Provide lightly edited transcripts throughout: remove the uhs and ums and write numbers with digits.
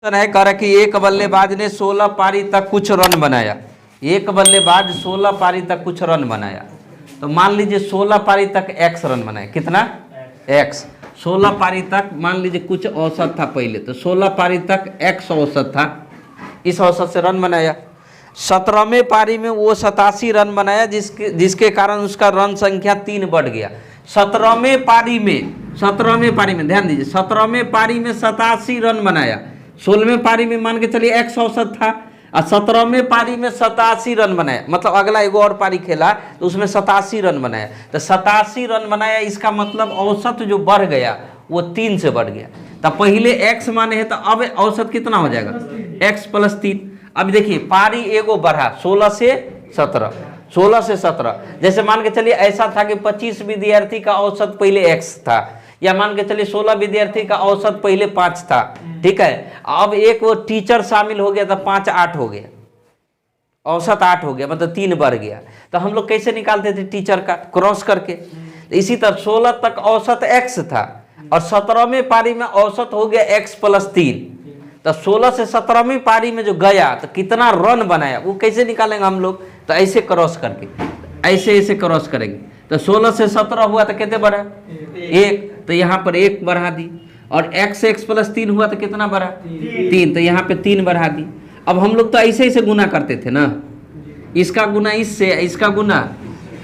है कह कि एक बल्लेबाज ने 16 पारी तक कुछ रन बनाया। एक बल्लेबाज 16 पारी तक कुछ रन बनाया, तो मान लीजिए 16 पारी तक x रन बनाया। कितना x? 16 पारी तक मान लीजिए कुछ औसत था पहले, तो 16 पारी तक x औसत था, इस औसत से रन बनाया। 17वें पारी में वो 87 रन बनाया, जिसके कारण उसका रन संख्या 3 बढ़ गया। 17वें पारी में ध्यान दीजिए, 17वें पारी में 87 रन बनाया। 16वें पारी में मान के चलिए x औसत था और 17वें पारी में 87 रन बनाया, मतलब अगला एगो और पारी खेला तो उसमें 87 रन बनाया। तो 87 रन बनाया, इसका मतलब औसत जो बढ़ गया वो 3 से बढ़ गया। तो पहले x माने है, तो अब औसत कितना हो जाएगा? x plus 3। अब देखिए पारी एगो बढ़ा 16 से 17, 16 से 17। जैसे मान के चलिए ऐसा था कि 25 विद्यार्थी का औसत पहले x था, या मान के चलिए 16 विद्यार्थी का औसत पहले 5 था, ठीक है। अब एक वो टीचर शामिल हो गया तो 5 8 हो गया, औसत 8 हो गया, मतलब 3 बढ़ गया। तो हम लोग कैसे निकालते थे टीचर का? क्रॉस करके। तो इसी तरह 16 तक औसत x था और 17वें पारी में औसत हो गया x प्लस 3। तो 16 से 17वीं पारी में जो गया तो कितना रन बनाया वो कैसे निकालेंगे हम लोग? तो ऐसे क्रॉस करके, ऐसे क्रॉस करेंगे। तो 16 से 17 हुआ तो कितने बढ़ा? 1, तो यहाँ पर 1 बढ़ा दी। और x प्लस 3 हुआ तो कितना बढ़ा? 3, तो यहाँ पे 3 बढ़ा दी। अब हम लोग तो ऐसे गुना करते थे ना, इसका गुना इससे, इसका गुना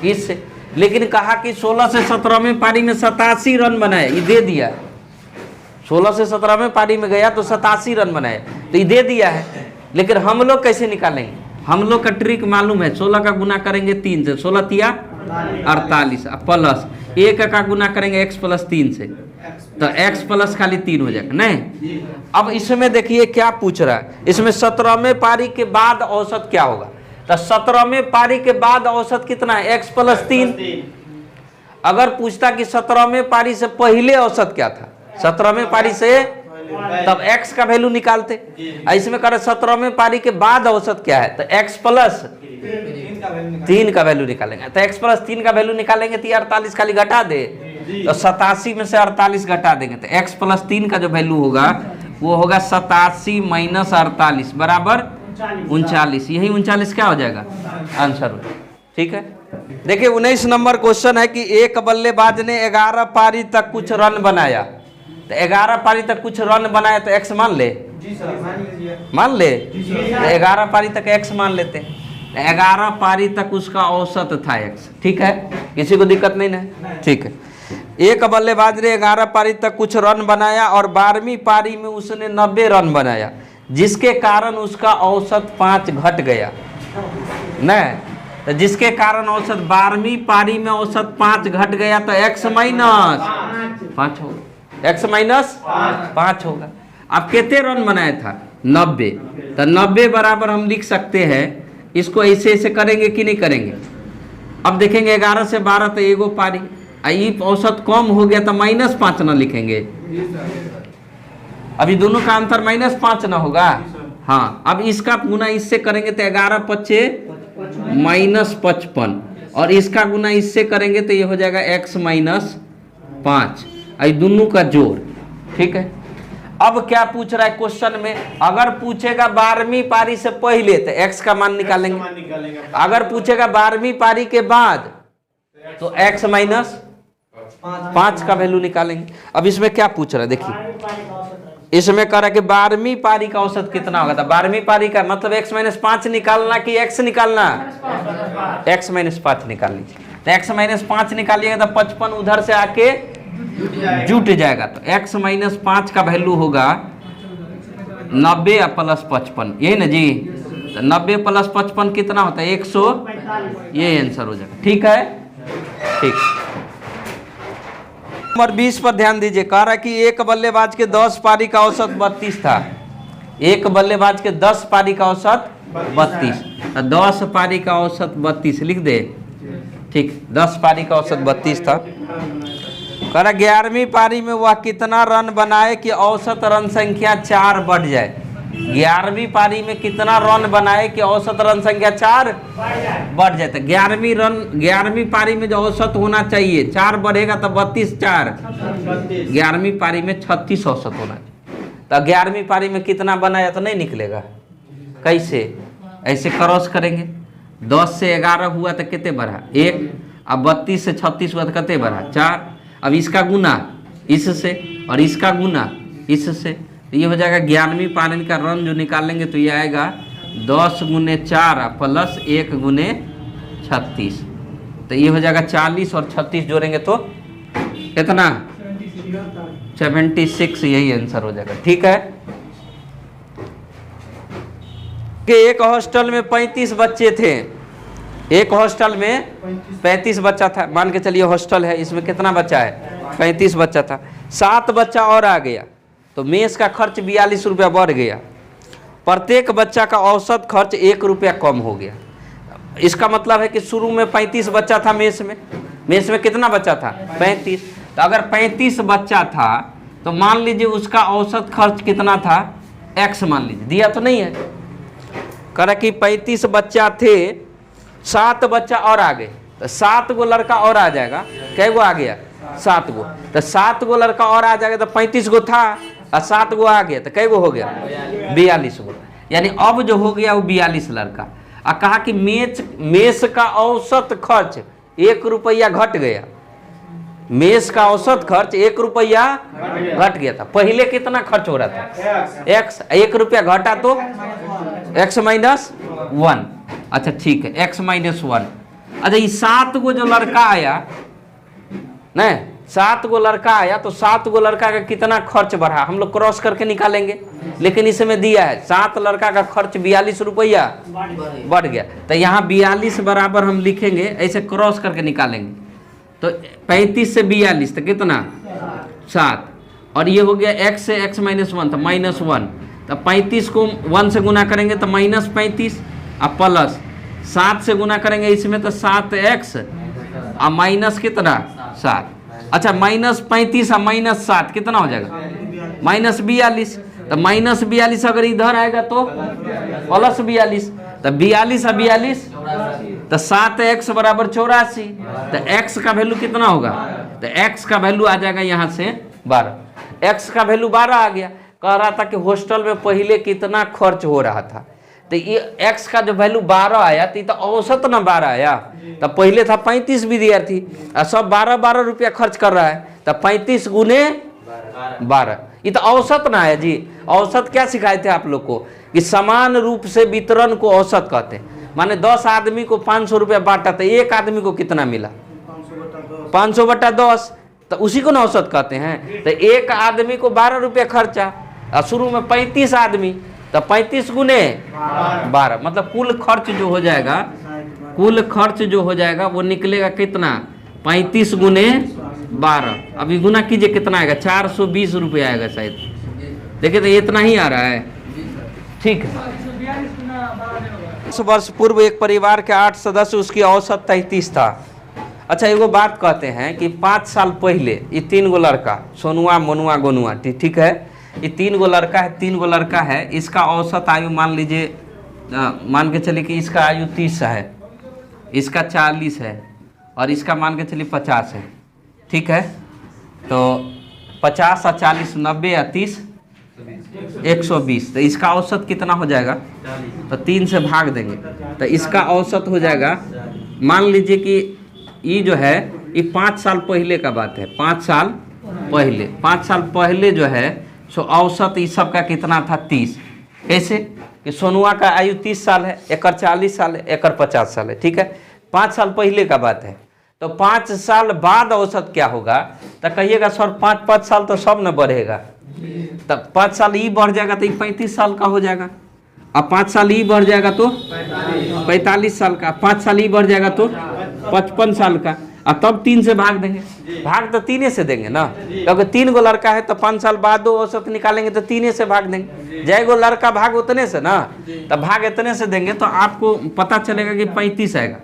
इससे। लेकिन कहा कि 16 से 17वें पारी में 87 रन बनाए, ये दे दिया। 16 से 17वें पारी में गया तो 87 रन बनाए, तो ये दे दिया है। लेकिन हम लोग कैसे निकालेंगे? हम लोग का ट्रिक मालूम है, 16 का गुना करेंगे 3 से, 16 तिया 48, प्लस 1 का गुना करेंगे x प्लस 3 से, तो x प्लस खाली 3 हो जाएगा। नहीं, अब इसमें देखिए क्या पूछ रहा है, इसमें 17वें पारी के बाद औसत क्या होगा? तो 17वें पारी के बाद औसत कितना है? x plus 3। अगर पूछता कि 17वें पारी से पहले औसत क्या था, 17वें पारी से, तब x का वैल्यू निकालते। इसमें कह रहे 17वें पारी के बाद औसत क्या है, तो x प्लस 3 का वैल्यू निकालेंगे। तो x प्लस 3 का वैल्यू निकालेंगे तो 48 खाली घटा दे, तो 87 में से 48 घटा देंगे तो x प्लस 3 का जो वैल्यू होगा वो होगा 87 माइनस 48 बराबर 39। यही 39 क्या हो जाएगा? आंसर हो जाएगा। ठीक है, देखिए 19 नंबर क्वेश्चन है कि एक बल्लेबाज ने 11 पारी तक कुछ रन बनाया। तो 11 पारी तक कुछ रन बनाया तो x मान ले, मान ले, तो 11 पारी तक x मान लेते हैं। 11 पारी तक उसका औसत था x, ठीक है, किसी को दिक्कत नहीं ना? ठीक है। एक बल्लेबाज ने 11 पारी तक कुछ रन बनाया और 12वीं पारी में उसने 90 रन बनाया, जिसके कारण उसका औसत 5 घट गया। नहीं, तो जिसके कारण औसत 12वीं पारी में औसत 5 घट गया तो x माइनस 5 होगा, x माइनस 5 होगा। अब कितने रन बनाया था? 90। तो 90 बराबर हम लिख सकते हैं, इसको ऐसे करेंगे कि नहीं करेंगे? अब देखेंगे 11 से 12 तो एगो पारी, औसत कम हो गया तो -5 ना लिखेंगे। अभी दोनों का अंतर -5 ना होगा? हाँ, अब इसका गुना इससे करेंगे तो 11 पच्चे -55, और इसका गुना इससे करेंगे तो ये हो जाएगा x माइनस 5, दोनों का जोड़। ठीक है, अब क्या पूछ रहा है क्वेश्चन में? अगर पूछेगा 12वीं पारी से पहले तो x का मान निकालेंगे, अगर पूछेगा 12वीं पारी के बाद तो x माइनस 5 का वैल्यू निकालेंगे। अब इसमें क्या पूछ रहा है देखिए, इसमें कह रहा है कि 12वीं पारी का औसत कितना होगा। तो 12वीं पारी का मतलब x माइनस 5 निकालना कि x निकालना? x माइनस 5 निकाल लीजिए। तो x माइनस 5 निकालिएगा तो 55 उधर से आके जुट जाएगा, तो x माइनस 5 का वैल्यू होगा 90 प्लस 55, यही ना जी? तो 90 प्लस 55 कितना होता है? 100, ये आंसर हो जाएगा। ठीक है, ठीक। नंबर 20 पर ध्यान दीजिए, कह रहा है कि एक बल्लेबाज के 10 पारी का औसत 32 था। एक बल्लेबाज के 10 पारी का औसत 32, तो 10 पारी का औसत 32 लिख दे। ठीक, 10 पारी का औसत 32 था। कह रहा 11वीं पारी में वह कितना रन बनाए कि औसत रन संख्या 4 बढ़ जाए। 11वीं पारी में कितना रन बनाए कि औसत रन संख्या 4 बढ़ जाए। तो 11वीं पारी में जो औसत होना चाहिए 4 बढ़ेगा तो 32 4, 11वीं पारी में 36 औसत होना चाहिए। तो 11वीं पारी में कितना बनाया तो नहीं निकलेगा। कैसे? ऐसे क्रॉस करेंगे, 10 से 11 हुआ तो कितने बढ़ा 1, अब 32 से 36 हुआ तो कितने बढ़ा 4, अब इसका गुना इससे और इसका गुना इससे, तो ये हो जाएगा 11वीं पारी का रन जो निकालेंगे तो ये आएगा 10 गुने 4 प्लस 1 गुने 36, तो ये हो जाएगा 40 और 36 जोड़ेंगे तो कितना 76, यही आंसर हो जाएगा। ठीक है कि एक हॉस्टल में 35 बच्चे थे, एक हॉस्टल में 35 बच्चा था, मान के चलिए हॉस्टल है, इसमें कितना बच्चा है 35 बच्चा था, 7 बच्चा और आ गया तो मेस का खर्च 42 रुपया बढ़ गया, प्रत्येक बच्चा का औसत खर्च 1 रुपया कम हो गया। इसका मतलब है कि शुरू में 35 बच्चा था मेस में कितना बच्चा था 35, तो अगर 35 बच्चा था तो मान लीजिए उसका औसत खर्च कितना था x, मान लीजिए दिया तो नहीं है, कह रहा कि 35 बच्चा थे, 7 बच्चा और आ गए तो 7 गो लड़का और आ जाएगा, कै गो आ गया 7 गो, तो 7 गो लड़का और आ जाएगा तो 35 गो था और 7 गो आ गया तो कै गो हो गया 42 गो, यानी अब जो हो गया वो 42 लड़का। और कहा कि मेस का औसत खर्च 1 रुपया घट गया, मेस का औसत खर्च 1 रुपया घट गया था, पहले कितना खर्च हो रहा था x, 1 रुपया घटा तो x माइनस 1, अच्छा ठीक है x माइनस 1। अच्छा ये 7 गो जो लड़का आया नहीं, 7 गो लड़का आया तो 7 गो लड़का का कितना खर्च बढ़ा हम लोग क्रॉस करके निकालेंगे, लेकिन इसमें दिया है 7 लड़का का खर्च 42 रुपया बढ़ गया, तो यहाँ 42 बराबर हम लिखेंगे, ऐसे क्रॉस करके निकालेंगे तो 35 से 42 तो कितना 7, और ये हो गया x से x माइनस 1 तो माइनस 1, तो 35 को 1 से गुना करेंगे तो माइनस 35 और प्लस 7 से गुना करेंगे इसमें तो 7x और माइनस कितना 7, अच्छा माइनस 35 और माइनस 7 कितना हो जाएगा माइनस 42, तो माइनस 42 अगर इधर आएगा तो प्लस 42, तो 42 और 42 तो 7x बराबर 84, तो x का वैल्यू कितना होगा, तो x का वैल्यू आ जाएगा यहाँ से 12, x का वैल्यू 12 आ गया। कह रहा था कि हॉस्टल में पहले कितना खर्च हो रहा था, तो ये x का जो वैल्यू 12 आया तो औसत ना 12 आया, तो पहले था 35 विद्यार्थी और सब 12 रुपया खर्च कर रहा है, तो 35 गुने 12, ये तो औसत ना है जी। औसत क्या सिखाए थे आप लोग को कि समान रूप से वितरण को औसत कहते हैं, माने 10 आदमी को 500 रुपया बांटा तो एक आदमी को कितना मिला 500/10, तो उसी को ना औसत कहते हैं। तो एक आदमी को 12 रुपया खर्चा और शुरू में 35 आदमी तो 35 गुने 12, मतलब कुल खर्च जो हो जाएगा, कुल खर्च जो हो जाएगा वो निकलेगा कितना 35 गुने 12, अभी गुना कीजिए कितना आएगा 420 रुपया आएगा शायद, देखिए तो इतना ही आ रहा है। ठीक है, 10 वर्ष पूर्व एक परिवार के 8 सदस्य, उसकी औसत 33 था। अच्छा एगो बात कहते हैं कि 5 साल पहले ये 3 गो लड़का सोनुआ मनुआ गोनुआ, ठीक है, ये 3 गो लड़का है, 3 गो लड़का है, इसका औसत आयु मान लीजिए मान के चलिए कि इसका आयु 30 है, इसका 40 है और इसका मान के चलिए 50 है, ठीक है, तो 50 और 40 90 या 30 120, तो इसका औसत कितना हो जाएगा, तो 3 से भाग देंगे तो इसका औसत हो जाएगा, मान लीजिए कि ये जो है ये 5 साल पहले का बात है, 5 साल पहले जो है सो औसत इस सब का कितना था 30, कैसे कि सोनुआ का आयु 30 साल है, एकर 40 साल है, एकर 50 साल है, ठीक है, 5 साल पहले का बात है। तो 5 साल बाद औसत क्या होगा, तो कहिएगा सर 5 साल तो सब न बढ़ेगा, तब 5 साल ये बढ़ जाएगा तो ये 35 साल का हो जाएगा, अब 5 साल ये बढ़ जाएगा तो 45 साल का, 5 साल ये बढ़ जाएगा तो 55 साल का, और तब 3 से भाग देंगे, भाग तो 3 से देंगे ना, क्योंकि 3 गो लड़का है तो 5 साल बाद दो औसत निकालेंगे तो 3 से भाग देंगे, जय गो लड़का भाग उतने से ना, तब भाग इतने से देंगे तो आपको पता चलेगा कि 35 आएगा,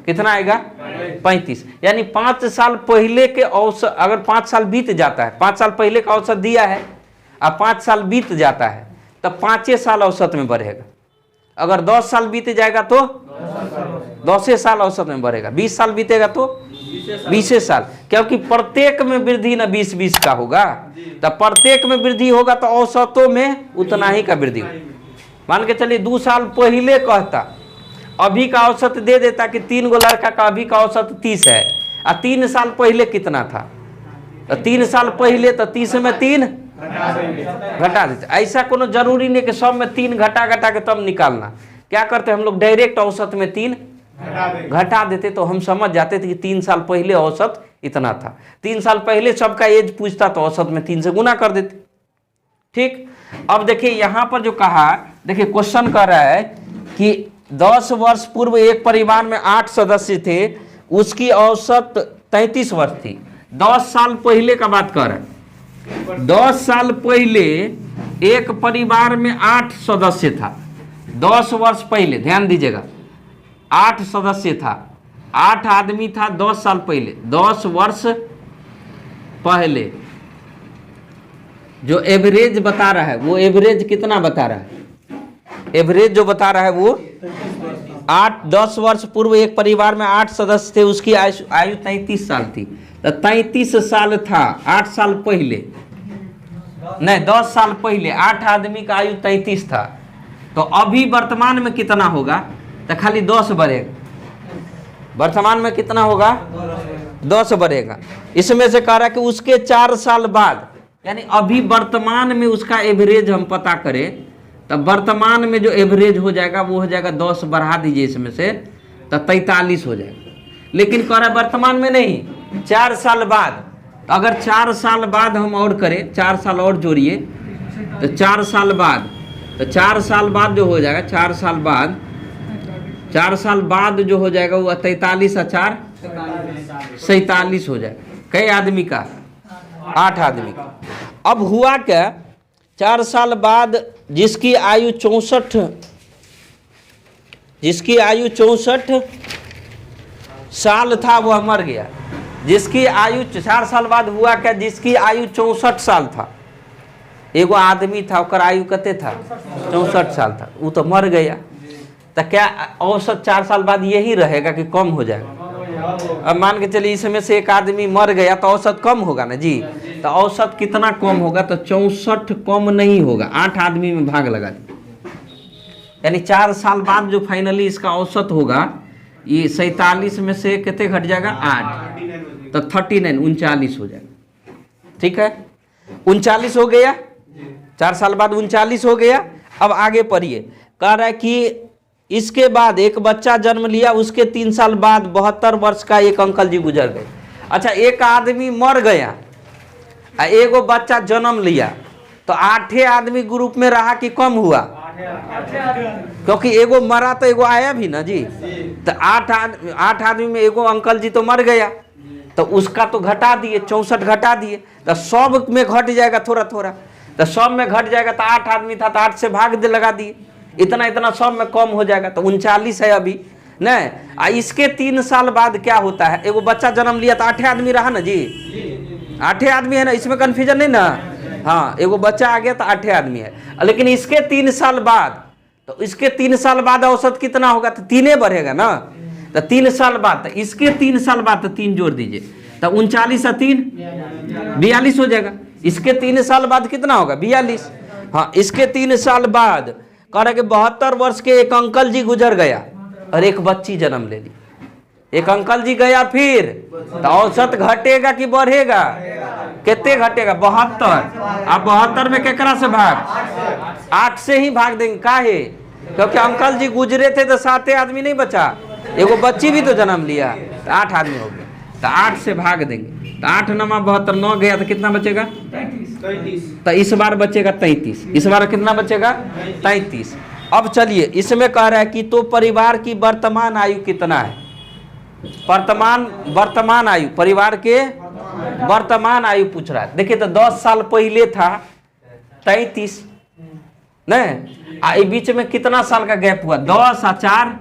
कितना आएगा 35, यानी 5 साल पहले के औसत, अगर 5 साल बीत जाता है, 5 साल पहले का औसत दिया है और 5 साल बीत जाता है तब 5 साल औसत में बढ़ेगा, अगर 10 साल बीत जाएगा तो 10 साल औसत में बढ़ेगा, 20 साल बीतेगा तो 20 साल, क्योंकि प्रत्येक में वृद्धि न 20-20 का होगा, तो प्रत्येक में वृद्धि होगा तो औसतों में उतना ही का वृद्धि होगा। मान के चलिए 2 साल पहले कहता, अभी का औसत दे देता कि 3 गो लड़का का अभी का औसत 30 है, और 3 साल पहले कितना था, तो 3 साल पहले तो 30 में 3 घटा देते। ऐसा कोनो जरूरी नहीं कि सब में 3 घटा के तब निकालना। क्या करते हम लोग, डायरेक्ट औसत में 3 घटा देते, तो हम समझ जाते थे कि 3 साल पहले औसत इतना था। 3 साल पहले सबका एज पूछता तो औसत में 3 से गुना कर देते। ठीक, अब देखिए यहां पर जो कहा, देखिए क्वेश्चन कर रहा है कि 10 वर्ष पूर्व एक परिवार में 8 सदस्य थे, उसकी औसत 33 वर्ष थी। 10 साल पहले का बात कर रहा है। 10 साल पहले एक परिवार में 8 सदस्य था। 10 वर्ष पहले, ध्यान दीजिएगा, 8 सदस्य था, 8 आदमी था 10 साल पहले। 10 वर्ष पहले जो एवरेज बता रहा है, वो एवरेज कितना बता रहा है, एवरेज जो बता रहा है वो 10 वर्ष पूर्व एक परिवार में 8 सदस्य थे, उसकी आयु 33 साल थी। तो 33 साल था 8 साल पहले, नहीं 10 साल पहले 8 आदमी का आयु 33 था। तो अभी वर्तमान में कितना होगा, तो खाली 10 बढ़ेगा। वर्तमान में कितना होगा, 10 बढ़ेगा। इसमें से कह रहा है कि उसके 4 साल बाद, यानी अभी वर्तमान में उसका एवरेज हम पता करें, तब वर्तमान में जो एवरेज हो जाएगा वो हो जाएगा 10 बढ़ा दीजिए इसमें से, तो 43 हो जाएगा। लेकिन कह रहा है वर्तमान में नहीं, 4 साल बाद। तो अगर 4 साल बाद हम और करें, 4 साल और जोड़िए, तो 4 साल बाद, तो 4 साल बाद जो हो जाएगा, 4 साल बाद, 4 साल बाद जो हो जाएगा वो 43 और 4 47 हो जाएगा। कई आदमी का, 8 आदमी का। अब हुआ क्या, 4 साल बाद जिसकी आयु 64 साल था वह मर गया। जिसकी आयु 4 साल बाद हुआ क्या, जिसकी आयु 64 साल था, एगो आदमी था, उसका आयु कते था, 64 साल था, वो तो मर गया। तो क्या औसत 4 साल बाद यही रहेगा कि कम हो जाएगा? अब मान के चलिए इसमें से एक आदमी मर गया तो औसत कम होगा ना जी। तो औसत कितना कम होगा, तो 64 कम नहीं होगा, 8 आदमी में भाग लगा दी, यानी 4 साल बाद जो फाइनली इसका औसत होगा, ये 47 में से कितने घट जाएगा, 8, तो 39 39 हो जाएगा। ठीक है, 39 हो गया, 4 साल बाद 39 हो गया। अब आगे पढ़िए, कह रहा है कि इसके बाद एक बच्चा जन्म लिया, उसके 3 साल बाद 72 वर्ष का एक अंकल जी गुजर गए। अच्छा, एक आदमी मर गया, एगो बच्चा जन्म लिया, तो 8 आदमी ग्रुप में रहा कि कम हुआ, क्योंकि एगो मरा तो एगो आया भी ना जी। तो 8 आदमी में एगो अंकल जी तो मर गया, तो उसका तो घटा दिए, 64 घटा दिए, तो सब में घट जाएगा थोड़ा थोड़ा। तो सब में घट जाएगा, तो 8 आदमी था तो 8 से भाग दे लगा दिए, इतना इतना सब में कम हो जाएगा, तो 39 है अभी नहीं। इसके 3 साल बाद क्या होता है, एगो बच्चा जन्म लिया तो 8 आदमी रहा ना जी, 8 आदमी है ना, इसमें कंफ्यूजन नहीं ना। हाँ, एगो बच्चा आ गया तो 8 आदमी है। लेकिन इसके 3 साल बाद, तो इसके 3 साल बाद औसत कितना होगा, तो 3 बढ़ेगा ना। तो 3 साल बाद, तो इसके 3 साल बाद, तो 3 जोड़ दीजिए, तो 39 और 3 42 हो जाएगा। इसके 3 साल बाद कितना होगा, 42। हाँ, इसके 3 साल बाद कह रहे कि 72 वर्ष के एक अंकल जी गुजर गया और एक बच्ची जन्म ले ली। एक अंकल जी गया, फिर तो औसत घटेगा कि बढ़ेगा, कितने घटेगा, 72। अब 72 में केकरा से भाग, 8 से ही भाग देंगे। काहे, क्योंकि अंकल जी गुजरे थे तो 7 आदमी नहीं बचा, एगो बच्ची भी तो जन्म लिया, तो 8 आदमी हो गए, तो 8 से भाग देंगे। तो 8 नमा 72, 9 गया तो कितना बचेगा, 33। तो इस बार बचेगा 33, इस बार कितना बचेगा, 33। अब चलिए इसमें कह रहा है कि तो परिवार की वर्तमान आयु कितना है, वर्तमान आयु, परिवार के वर्तमान आयु पूछ रहा है। देखिए, तो 10 साल पहले था 33 नहीं, बीच में कितना साल का गैप हुआ, 10 और 4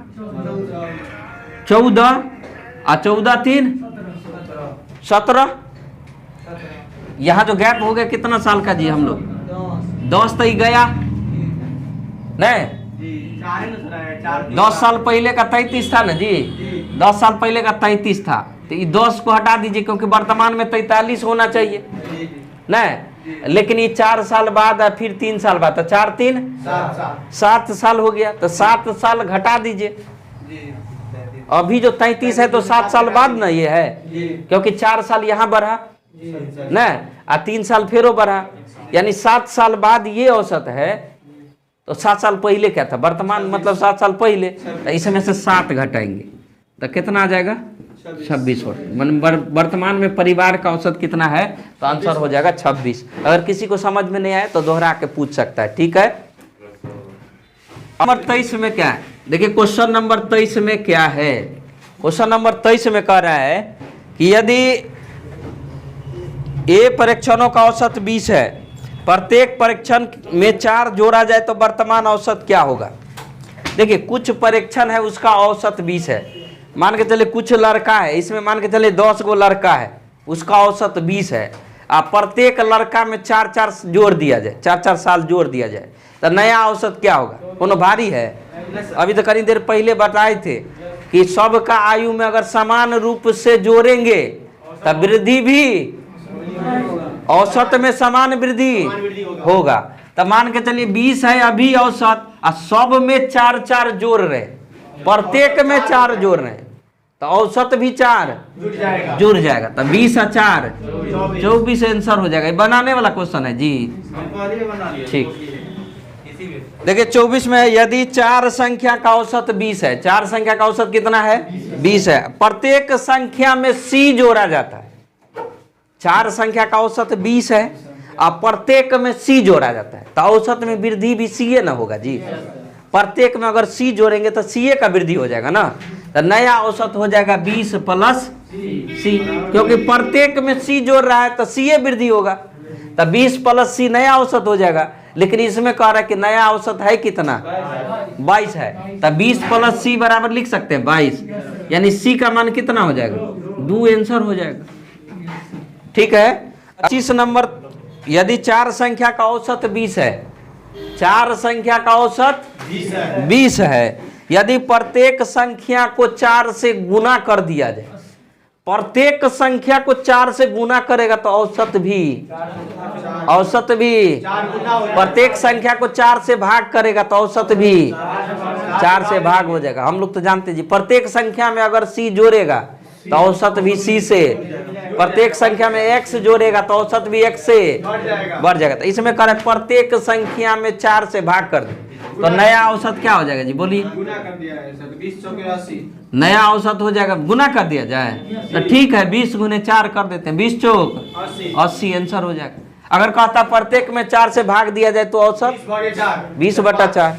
14 और 14 3 17। यहाँ जो गैप हो गया कितना साल का जी, हम लोग 10 तो ही गया नहीं, 10 साल पहले का 33 था ना जी, 10 साल पहले का 33 था, तो ये 10 को हटा दीजिए, क्योंकि वर्तमान में 43 होना चाहिए ना, लेकिन ये 4 साल बाद है, फिर 3 साल बाद, तो 4 3 7 साल हो गया, तो 7 साल घटा दीजिए। अभी जो 33 है तो 7 साल बाद ना ये है, क्योंकि 4 साल यहाँ बढ़ा ना, और 3 साल फिर बढ़ा, यानी 7 साल बाद ये औसत है। तो 7 साल पहले क्या था, वर्तमान मतलब 7 साल पहले, तो इसमें से 7 घटाएंगे तो कितना आ जाएगा 26 वर्तमान में परिवार का औसत कितना है, तो आंसर हो जाएगा 26। अगर किसी को समझ में नहीं आए तो दोहरा के पूछ सकता है, ठीक है। नंबर 23 में क्या है, देखिए क्वेश्चन नंबर 23 में क्या है। क्वेश्चन नंबर 23 में कह रहा है कि यदि ए परीक्षणों का औसत 20 है, प्रत्येक परीक्षण में 4 जोड़ा जाए तो वर्तमान औसत क्या होगा। देखिए कुछ परीक्षण है उसका औसत 20 है, मान के चले कुछ लड़का है, इसमें मान के चले 10 गो लड़का है, उसका औसत 20 है, अब प्रत्येक लड़का में 4-4 जोड़ दिया जाए, 4-4 साल जोड़ दिया जाए, तो नया औसत क्या होगा। कोनो भारी है, अभी तो कहीं देर पहले बताए थे कि सबका आयु में अगर समान रूप से जोड़ेंगे तब वृद्धि भी औसत में समान वृद्धि होगा। तो मान के चलिए 20 है अभी औसत, और सब में 4-4 जोड़ रहे, प्रत्येक में 4 जोड़ रहे, तो औसत भी 4 जुड़ जाएगा, तो 20 और 4 24 आंसर हो जाएगा। बनाने वाला क्वेश्चन है जी, ठीक। देखिए 24 में यदि 4 संख्या का औसत 20 है, 4 संख्या का औसत कितना है 20 है, प्रत्येक संख्या में c जोड़ा जाता है। 4 संख्या का औसत 20 है और प्रत्येक में c जोड़ा जाता है, तो औसत में वृद्धि भी ca ना होगा जी। प्रत्येक में अगर c जोड़ेंगे तो ca का वृद्धि हो जाएगा ना, तो नया औसत हो जाएगा 20 प्लस c, क्योंकि प्रत्येक में c जोड़ रहा है तो ca वृद्धि होगा, तो 20 प्लस c नया औसत हो जाएगा। लेकिन इसमें कह रहा है कि नया औसत है कितना 22 है, तो 20 प्लस c बराबर लिख सकते हैं 22, यानी c का मान कितना हो जाएगा 2 आंसर हो जाएगा, ठीक है। 25 नंबर, यदि 4 संख्या का औसत 20 है, 4 संख्या का औसत 20 है, यदि प्रत्येक संख्या को 4 से गुना कर दिया जाए, प्रत्येक संख्या को 4 से गुना करेगा तो औसत भी प्रत्येक संख्या को 4 से भाग करेगा तो औसत भी 4 से भाग हो जाएगा। हम लोग तो जानते जी, प्रत्येक संख्या में अगर c जोड़ेगा तो औसत भी c से, प्रत्येक संख्या में x जोड़ेगा तो औसत भी x से बढ़ जाएगा। तो इसमें कह रहे प्रत्येक संख्या में 4 से भाग कर दे, तो नया औसत क्या हो जाएगा जी, बोलिए। गुना कर दिया है सर, 20 चौके 80, नया औसत हो जाएगा, गुना कर दिया जाए तो ठीक है, 20 गुने 4 कर देते हैं, 20 चौक 80 आंसर हो जाएगा। अगर कहता प्रत्येक में 4 से भाग दिया जाए तो औसत 20/4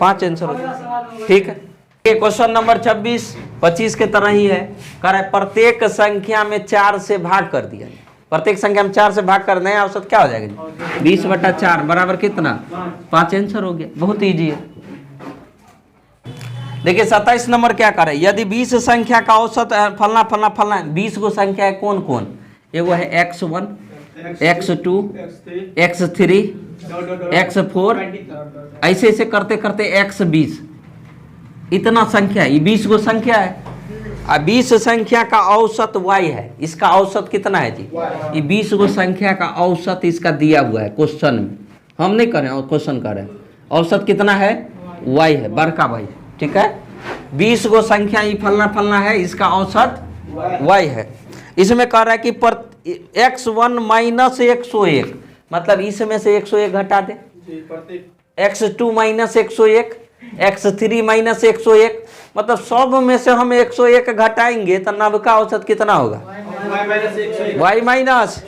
5 आंसर हो जाएगा, ठीक है। क्वेश्चन नंबर 25 के तरह ही है, कह रहा है प्रत्येक संख्या में 4 से भाग कर दिया, प्रत्येक संख्या में 4 से भाग कर, नया औसत क्या हो जाएगा 20/4 बराबर कितना 5 आंसर हो गया, बहुत इजी है। देखिए 27 नंबर क्या करे, यदि 20 संख्या का औसत फलना फलना फलना 20 गो संख्या है, कौन कौन, एगो है x1 x2 x3 x4, ऐसे ऐसे करते करते x20, इतना संख्या, ये 20 गो संख्या है, 20 संख्या का औसत y है, इसका औसत कितना है जी, ये 20 गो संख्या का औसत इसका दिया हुआ है क्वेश्चन में, हम नहीं कर रहे हैं, क्वेश्चन कर रहे हैं, औसत कितना है y है, बड़का y, ठीक है। 20 गो संख्या ये फलना फलना है, इसका औसत y है। इसमें कह रहा है कि x1 माइनस 101, मतलब इसमें से 101 घटा दे, x2 माइनस 101, x3 माइनस 101, मतलब सब में से हम 101 घटाएंगे तो नवका औसत कितना होगा y माइनस,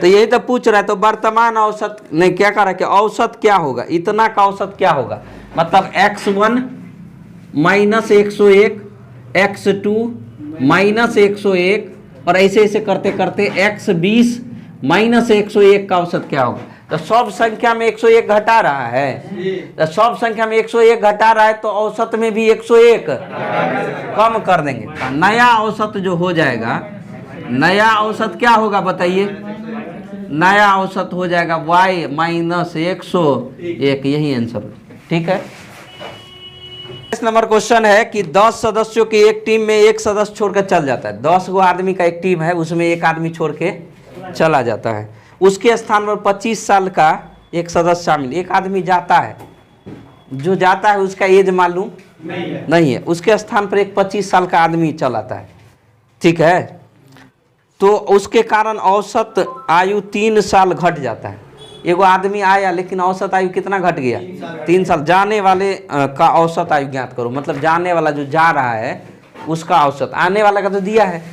तो यही तो पूछ रहा है। तो वर्तमान औसत नहीं, क्या कह रहा है कि औसत क्या होगा, इतना का औसत क्या होगा, मतलब x1 माइनस 101, x2 माइनस 101, और ऐसे ऐसे करते करते x20 माइनस 101 का औसत क्या होगा। तो सब संख्या में 101 घटा रहा है, तो सब संख्या में 101 घटा रहा है, तो औसत में भी 101 कम कर देंगे, तो नया औसत जो हो जाएगा, नया औसत क्या होगा बताइए, नया औसत हो जाएगा y माइनस 101, यही आंसर, ठीक है। इस नंबर क्वेश्चन है कि 10 सदस्यों की एक टीम में एक सदस्य छोड़कर चल जाता है। 10 गो आदमी का एक टीम है, उसमें एक आदमी छोड़ के चला जाता है। उसके स्थान पर 25 साल का एक सदस्य शामिल। एक आदमी जाता है, जो जाता है उसका एज मालूम नहीं है। उसके स्थान पर एक 25 साल का आदमी चल आता है, ठीक है। तो उसके कारण औसत आयु 3 साल घट जाता है। एगो आदमी आया लेकिन औसत आयु कितना घट गया? 3 साल। जाने वाले का औसत आयु ज्ञात करो। मतलब जाने वाला जो जा रहा है उसका औसत, आने वाला का तो दिया है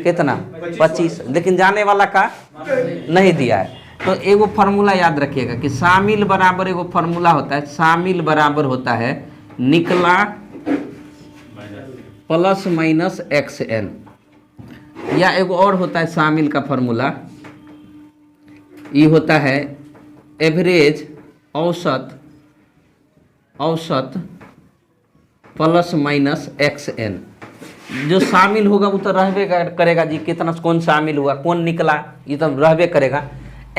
कितना? 25, लेकिन जाने वाला का नहीं दिया है। तो एगो फार्मूला याद रखिएगा कि शामिल बराबर एगो फार्मूला होता है। शामिल बराबर होता है निकला प्लस माइनस XN, या एगो और होता है शामिल का फार्मूला, ये होता है एवरेज औसत प्लस माइनस XN। जो शामिल होगा वो तो रहबे करेगा जी, कितना कौन शामिल हुआ कौन निकला ये तो रहबे करेगा।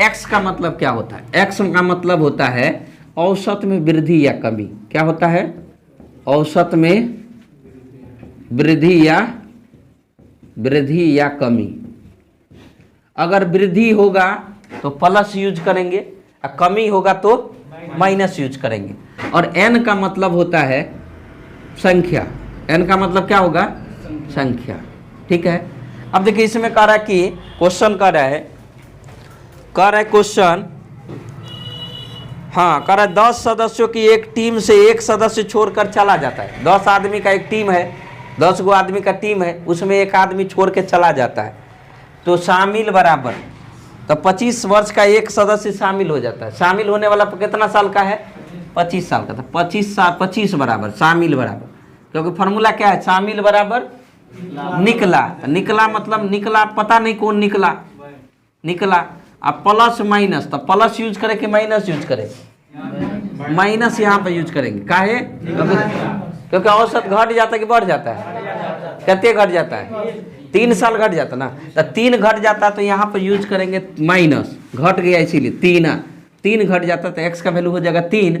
x का मतलब क्या होता है? x का मतलब होता है औसत में वृद्धि या कमी। क्या होता है? औसत में वृद्धि या कमी। अगर वृद्धि होगा तो प्लस यूज करेंगे, और कमी होगा तो माइनस यूज करेंगे। और n का मतलब होता है संख्या। n का मतलब क्या होगा? संख्या, ठीक है। अब देखिए इसमें कह रहा है कि क्वेश्चन कह रहा है क्वेश्चन, हाँ, कह रहा है 10 सदस्यों की एक टीम से एक सदस्य छोड़कर चला जाता है। 10 आदमी का एक टीम है, 10 गो आदमी का टीम है, उसमें एक आदमी छोड़ के चला जाता है। तो शामिल बराबर, तो 25 वर्ष का एक सदस्य शामिल हो जाता है। शामिल होने वाला कितना साल का है? 25 साल का। था 25 बराबर शामिल बराबर, क्योंकि फार्मूला क्या है? शामिल बराबर निकला। निकला मतलब निकला पता नहीं कौन निकला। अब प्लस माइनस, तो प्लस यूज करे कि माइनस यूज करे? माइनस यहाँ पे यूज करेंगे। काहे? क्योंकि औसत घट जाता है कि बढ़ जाता है? कितने घट जाता है? 3 साल घट जाता ना, तो 3 घट जाता तो यहाँ पर यूज करेंगे माइनस। घट गया इसीलिए 3 घट जाता तो x का वैल्यू हो जाएगा 3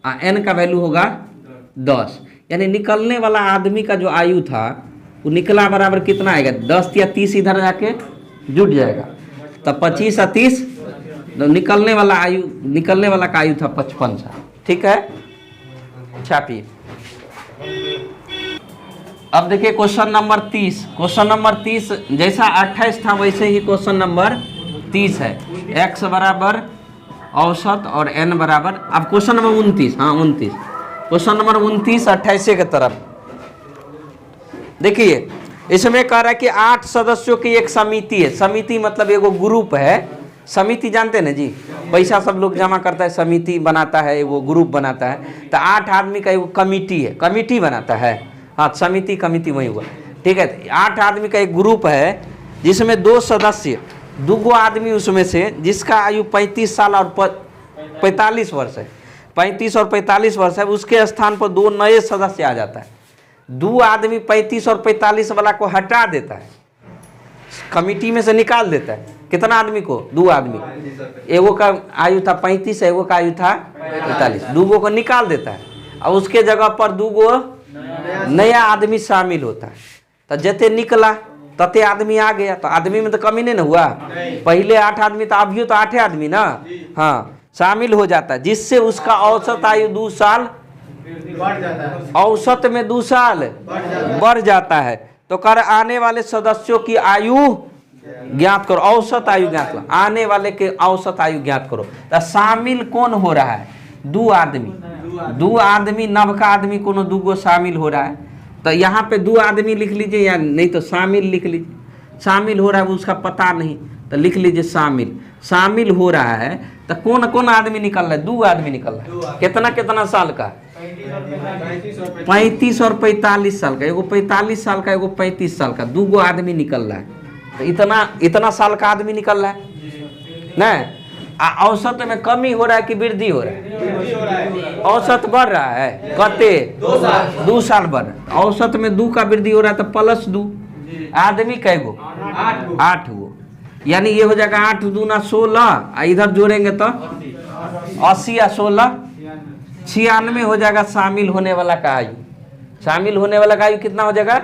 और n का वैल्यू होगा 10। यानी निकलने वाला आदमी का जो आयु था वो निकला बराबर कितना आएगा? 10 या 30 इधर जाके जुट जाएगा, तो 25 और 30, तो निकलने वाला का आयु था 55 साल, ठीक है। छापिए। अब देखिए क्वेश्चन नंबर 30। क्वेश्चन नंबर 30 जैसा 28 था वैसे ही क्वेश्चन नंबर 30 है। x बराबर औसत और n बराबर, अब क्वेश्चन नंबर 29, हाँ 29, क्वेश्चन नंबर 29 28 के तरफ देखिए। इसमें कह रहा है कि 8 सदस्यों की एक समिति है। समिति मतलब एगो ग्रुप है। समिति जानते हैं ना जी, पैसा सब लोग जमा करता है, समिति बनाता है, वो ग्रुप बनाता है। तो 8 आदमी का एगो कमिटी है, कमिटी बनाता है। हाँ, समिति कमिटी वही हुआ, ठीक है। 8 आदमी का एक ग्रुप है जिसमें 2 सदस्य, 2 आदमी उसमें से जिसका आयु 35 साल और 45 वर्ष है। 35 और 45 वर्ष है, उसके स्थान पर 2 नए सदस्य आ जाता है। 2 आदमी 35 और 45 वाला को हटा देता है, कमिटी में से निकाल देता है। कितना आदमी को? 2 आदमी। एगो का आयु था 35, एगो का आयु था 45। 2 को निकाल देता है और उसके जगह पर 2 नया आदमी शामिल होता है। तो जते निकला तते आदमी आ गया, तो आदमी में तो कमी नहीं ना हुआ। पहले 8 आदमी तो अभी तो 8 आदमी ना, हाँ, शामिल हो जाता है, जिससे उसका औसत आयु 2 साल औसत में 2 साल बढ़ जाता है। तो कर आने वाले सदस्यों की आयु ज्ञात करो, औसत आयु ज्ञात करो, आने वाले के औसत आयु ज्ञात करो। तो शामिल कौन हो रहा है? 2 आदमी, नव का आदमी कोनो 2 गो शामिल हो रहा है। तो यहाँ पे 2 आदमी लिख लीजिए, या नहीं तो शामिल लिख लीजिए। शामिल हो रहा है वो उसका पता नहीं, तो लिख लीजिए शामिल हो रहा है। तो कौन आदमी निकल रहा है? 2 आदमी निकल रहा है। कितना साल का? 35 और 45 साल का। एगो 45 साल का, एगो 35 साल का, 2 गो आदमी निकल रहा है। तो इतना साल का आदमी निकल रहा है ना। औसत में कमी हो रहा है कि वृद्धि हो रहा है? औसत बढ़ रहा है। कते? 2 साल बढ़ रहा है। औसत में 2 का वृद्धि हो रहा है, तो प्लस 2 आदमी कै गो? 8 गो। यानी ये हो जाएगा 8 दूना 16, इधर जोड़ेंगे तो 80 या 16 96 हो जाएगा शामिल होने वाला का आयु। शामिल होने वाला का आयु कितना हो जाएगा,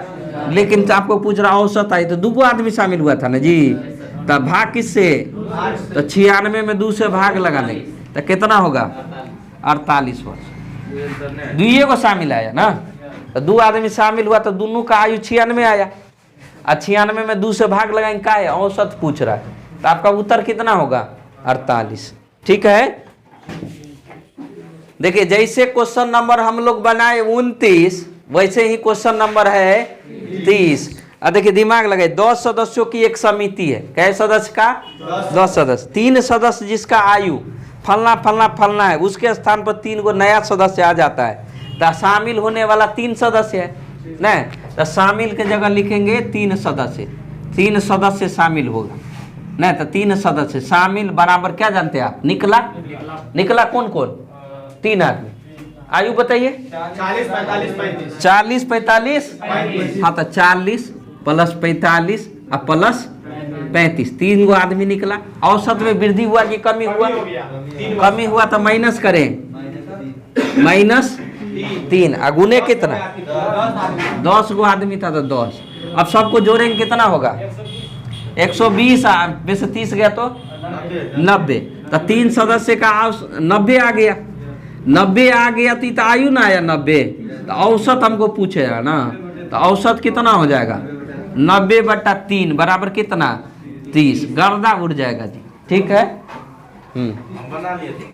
लेकिन आपको पूछ रहा औसत आई तो 2 आदमी शामिल हुआ था ना जी, तब भाग किससे, तो 96 में 2 से भाग लगाने तो कितना होगा 48 वर्ष। 2 को शामिल आया ना, तो 2 आदमी शामिल हुआ तो दोनों का आयु 96 आया, और 96 में 2 से भाग लगाएंगे क्या है, औसत पूछ रहा है, तो आपका उत्तर कितना होगा 48। ठीक है, देखिए जैसे क्वेश्चन नंबर हम लोग बनाए 29, वैसे ही क्वेश्चन नंबर है 30। अब देखिए दिमाग लगाए, 10 सदस्यों की एक समिति है, कै सदस्य का 10 सदस्य, 3 सदस्य जिसका आयु फलना फलना फलना है, उसके स्थान पर 3 को नया सदस्य आ जाता है, तो शामिल होने वाला 3 सदस्य है ना, तो शामिल के जगह लिखेंगे 3 सदस्य, 3 सदस्य शामिल होगा ना, तो 3 सदस्य शामिल बराबर क्या जानते हैं आप, निकला, निकला कौन कौन, 3 आदमी। आयु बताइए 40 45 35 40 45, हाँ तो 40 प्लस 45 और प्लस 35, 3 गो आदमी निकला। औसत में वृद्धि हुआ कि कमी हुआ, कमी हुआ तो माइनस करें, -3 अगुने कितना 10 गो आदमी था तो 10, अब सबको जोड़ेंगे कितना होगा 120 में से 30 गया तो 90, तो 3 सदस्य का 90 आ गया, 90 आ गया तो आयु ना आया 90, तो औसत हमको पूछेगा ना, तो औसत कितना हो जाएगा 90/3 बराबर कितना 30, गर्दा उड़ जाएगा जी। ठीक है।